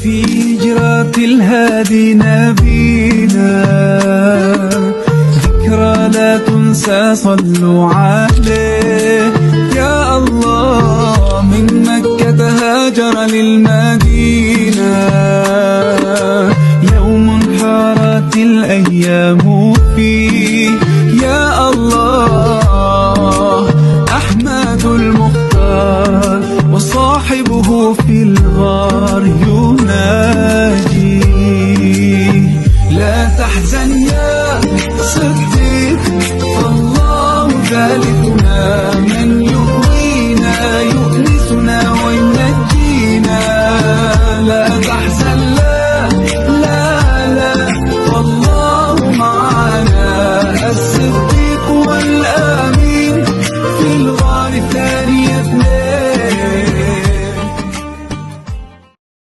في هجرة الهادي نبينا ذكرى لا تنسى صلوا عليه. يا الله من مكة هاجر للمدينة يوم حارت الأيام